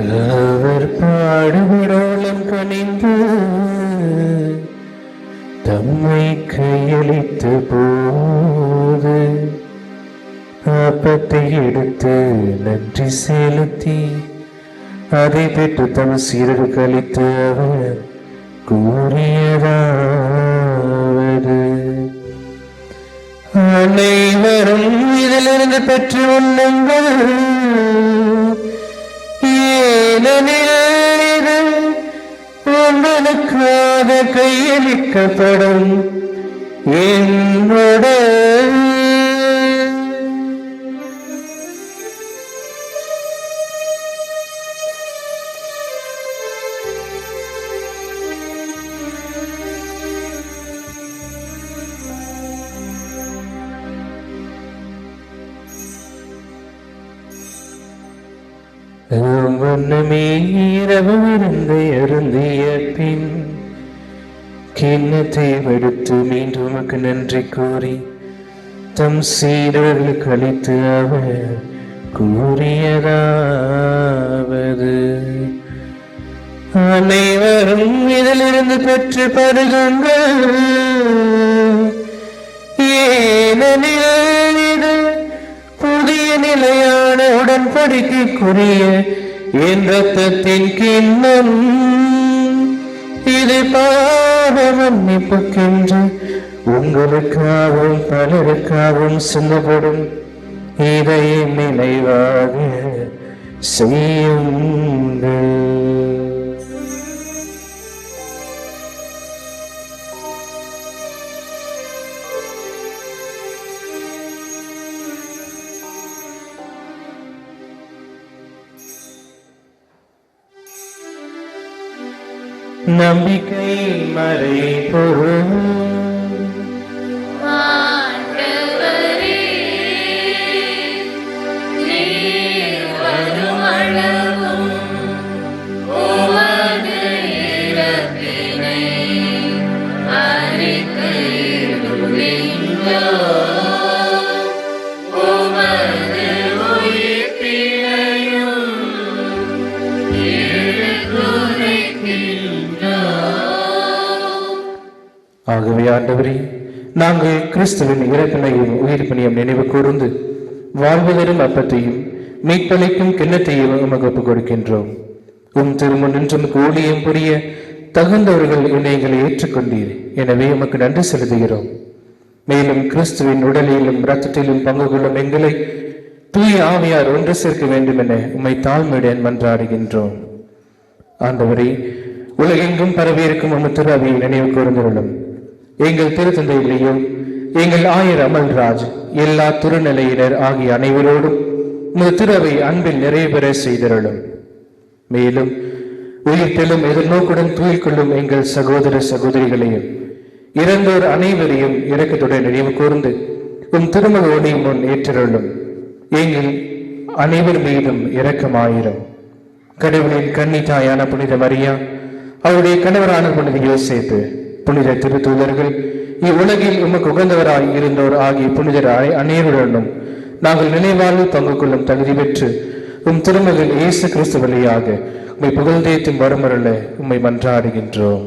அவர் பாடுபடோலம் கனிந்து தம்மை கையளித்த போது அப்பத்தை எடுத்து நன்றி செலுத்தி அதை பெற்று தம் சீரருக்கு அளித்து அவர் கூறியதாவது: அனைவரும் இதிலிருந்து பெற்று உண்ணுங்கள், ஏனெனில் இது உங்களுக்காக கையளிக்கப்படும் என்னோட வண்ணமே இரவிருந்தை அருந்திய பின் கிண்ணத்தை எடுத்து மீண்டும் உமக்கு நன்றி கூறி தம் சீடர்களுக்கு அளித்து அவர் கூறியதாவது: அனைவரும் இதிலிருந்து பெற்று பருகுங்கள், ஏனெனில் இது புதிய நிலையான உடன்படிக்கைக்குரிய என் இரத்தத்தின் கிண்ணம். இது பாவ மன்னிப்புக்கென்று உங்களுக்காகவும் பலருக்காகவும் சிந்தப்படும். இதை நினைவாக செய்யுங்கள். நம்பிக்கை மறை பொருள் ஆண்டவரே, நீர் வரும் அளவும் உமது இறப்பினை அறிக்கையிடுகின்றோம், உமது உயிர்ப்பினையும் ஆகவே ஆண்டவரே, நாங்கள் கிறிஸ்துவின் இறப்பினையும் உயிர்ப்பினையும் நினைவு கூர்ந்து வாழ்வதரும் அப்பத்தையும் மீட்பளிக்கும் கிண்ணத்தையும் உமக்கு ஒப்புக் கொடுக்கின்றோம். உம் திருமுன் நின்று ஊழியம் புரிய தகுந்தவர்கள் எங்களை ஏற்றுக்கொண்டீர். எனவே உமக்கு நன்றி செலுத்துகிறோம். மேலும் கிறிஸ்துவின் உடலிலும் இரத்தத்திலும் பங்கு கொள்ளும் எங்களை தூய ஆவியார் ஒன்று சேர்க்க வேண்டும் என உம்மை தாழ்மையுடன் மன்றாடுகின்றோம். ஆண்டவரே, உலகெங்கும் பரவியிருக்கும் உமது திரு அவையை நினைவு கூர்ந்துள்ளோம். எங்கள் திருத்தந்தையிலேயும் எங்கள் ஆயர் அமல்ராஜ், எல்லா திருநிலையினர் ஆகிய அனைவரோடும் உமது திரு அவை அன்பில் நிறைவு பெற செய்திருளும். மேலும் உயிர்த்தெழும் எதிர்நோக்குடன் தூய் கொள்ளும் எங்கள் சகோதர சகோதரிகளையும் இறந்தோர் அனைவரையும் இரக்கத்துடன் நினைவு கூர்ந்து உம் திருமண ஒளி முன் ஏற்றிருளும். எங்கள் அனைவர் மீதும் இரக்கமாயிரும். கடவுளின் கன்னி தாயான புனித மரியா, அவருடைய கணவரான புனித யோசேப்பு, புனித திருத்தூதர்கள், இவ்வுலகில் உமக்கு உகந்தவராய் இருந்தோர் ஆகிய புனிதர் அனைவருடனும் நாங்கள் நினைவாழ்வு பங்கு கொள்ளும் தகுதி பெற்று உம் திருமகன் இயேசு கிறிஸ்து வழியாக உம்மை புகழ்ந்தேத்தும் வரமருள உம்மை மன்றாடுகின்றோம்.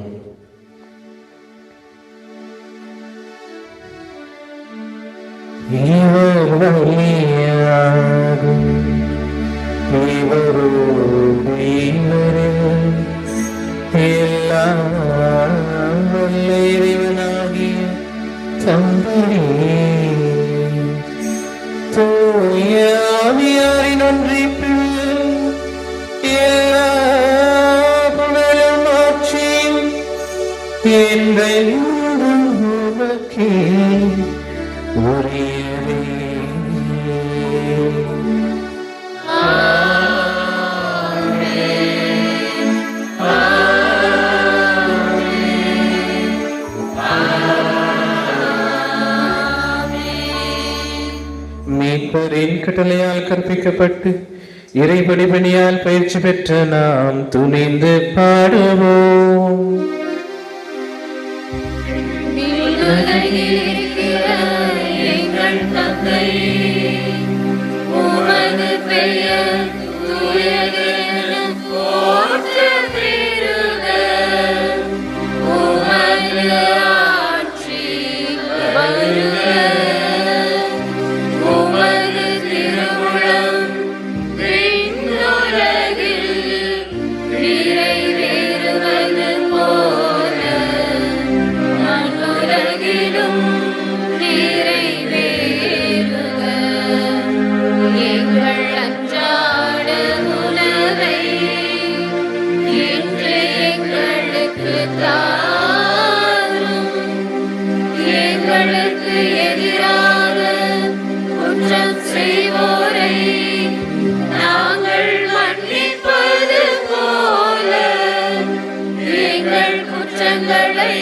இறைவனாகிய தந்தையே, தூய ஆவியாரின் ஒன்றிப்பில் எல்லா புகழும் ஆட்சியும் என்றென்றும் உமக்கே உரியவே. இறைவனின் கட்டளையால் கற்பிக்கப்பட்டு இறைபடிபணியால் பயிற்சி பெற்ற நாம் துணிந்து பாடுவோம். விண்ணுலகில் இருக்கிற எங்கள் தந்தையே, உமது பெயர் தூயது என போற்றப் பெறுக. உமது ஆட்சி வருக. உமது திருவுளம் விண்ணுலகில் நிறைவேறுவது போல மண்ணுலகிலும் நிறைவேறுக. எங்கள் அன்றாட உணவை இன்று எங்களுக்கு தாரும். எங்களுக்கு எதிராக குற்றம் செய்வோரை நாங்கள் மன்னிப்பது போல எங்கள் குற்றங்களை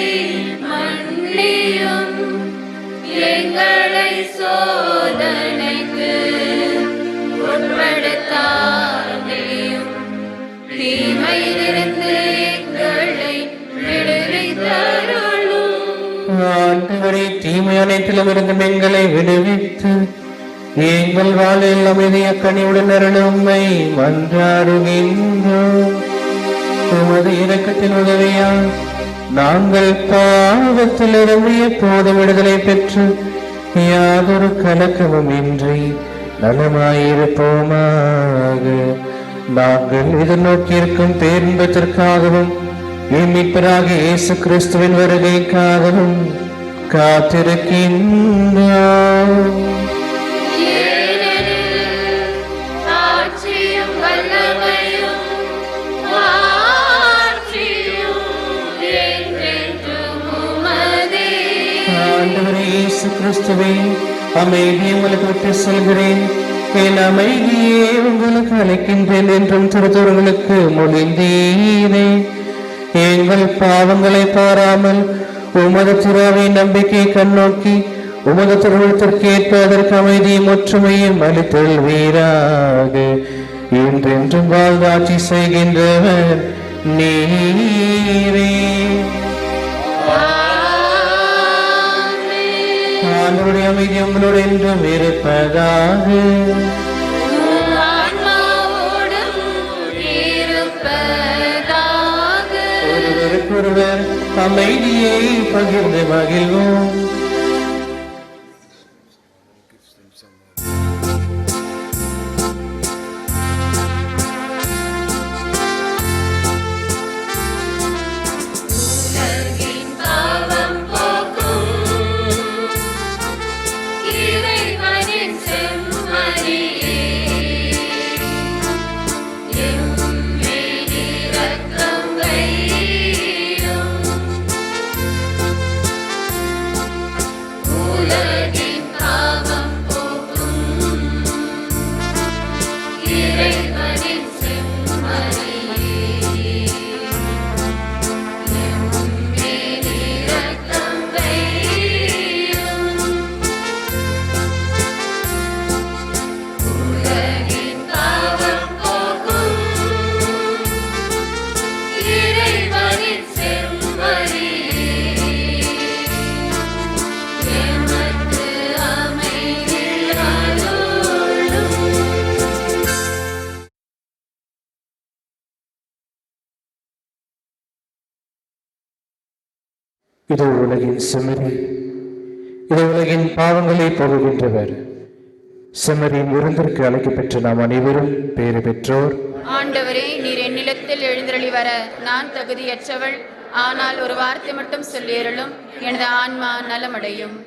மன்னியும். எங்களை சோதனைக்கு உட்படுத்தாதேயும், தீமையிலிருந்து எங்களை விடுவித்தருளும். ஆண்டவரே, தீமை அனைத்திலும் இருந்து எங்களை விடுவித்து எங்கள் வாழ்வில் அமைதிய கனிவுடன் அருளும்மை மன்றாடுகின்றோம். உமது இரக்கத்தின் உதவியால் நாங்கள் பாவத்திலிருந்து எப்போது விடுதலை பெற்று யாதொரு கலக்கமும் இன்றி நலமாயிருப்போமாக. நாங்கள் எதிர்நோக்கியிருக்கும் பேரின்பத்திற்காகவும் மீட்பராகிய இயேசு கிறிஸ்துவின் வருகைக்காகவும் காத்திருக்கின்றோம். ஏனெனில் ஆட்சியும் வல்லமையும் மாட்சியும் என்றென்றும் உமதே. ஆண்டவரே இயேசு கிறிஸ்துவே, அமைதியை உங்களுக்கு விட்டு செல்கிறேன், என் அமைதியே உங்களுக்கு அளிக்கின்றேன் என்றும் திருத்தூர்களுக்கு மொழிந்தீரே. எங்கள் பாவங்களை பாராமல் உமது திராவை நம்பிக்கை கண்ணோக்கி உமது திருவிழத்திற்கு ஏற்ப அதற்கு அமைதியும் ஒற்றுமையும் அளித்தல் வீராக. என்றென்றும் வாழ்ந்தாட்சி செய்கின்றவர் நீரே. ஆண்டவருடைய அமைதி உங்களோடு என்றும் இருப்பதாக. உம் ஆன்மாவோடும் இருப்பதாக. ஒருவருக்கொருவர் அமைதியை பகிர்ந்து மகிழ்வோம். உலகின் பாவம் போக்கும் இறைவனின் செம்மறியே, எம்மேல் இரக்கம் வையும். உலகின் பாவம் போக்கும் இறைவனின் செம்மறியே, எம்மேல் இரக்கம் வையும். உலகின் பாவம் போக்கும் இறைவனின் செம்மறியே, எமக்கு அமைதி அருளும். இது உலகின் செம்மறி, இது உலகின் பாவங்களை போகுகின்றவர். செம்மறியின் விருந்திற்கு அழைக்கப்பெற்ற நாம் அனைவரும் பேறு பெற்றோர். ஆண்டவரே, நீர் என் நிலத்தில் எழுந்தருளி வர நான் தகுதியற்றவள். ஆனால் ஒரு வார்த்தை மட்டும் சொல்லியருளும், எனது ஆன்மா நலமடையும்.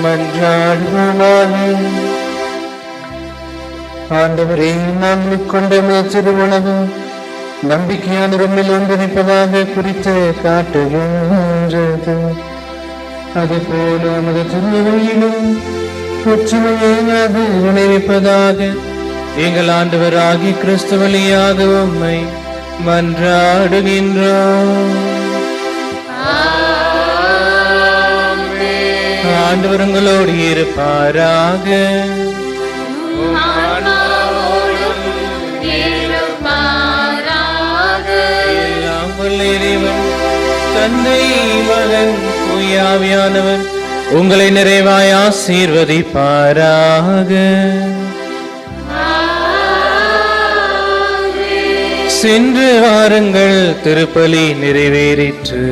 மன்றாடுவோமாக. ஆண்டவரே, நாம் கொண்ட சிறு உணவு நம்பிக்கையான உண்மையில் ஒன்றிணைப்பதாக குறித்து காட்டுகின்றது. அதுபோல நமது திருவையிலும் ஒற்றுமையை அது இணைப்பதாக எங்கள் ஆண்டவராகி கிறிஸ்து வழியாக உம்மை மன்றாடுகின்றோம். ஆண்டவர் உங்களோடு இருப்பாராக. எல்லாம் வல்ல இறைவன் தந்தை, மகன், தூய ஆவியானவர் உங்களை நிறைவாய் ஆசீர்வதிப்பாராக. சென்று வாருங்கள், திருப்பலி நிறைவேறிற்று.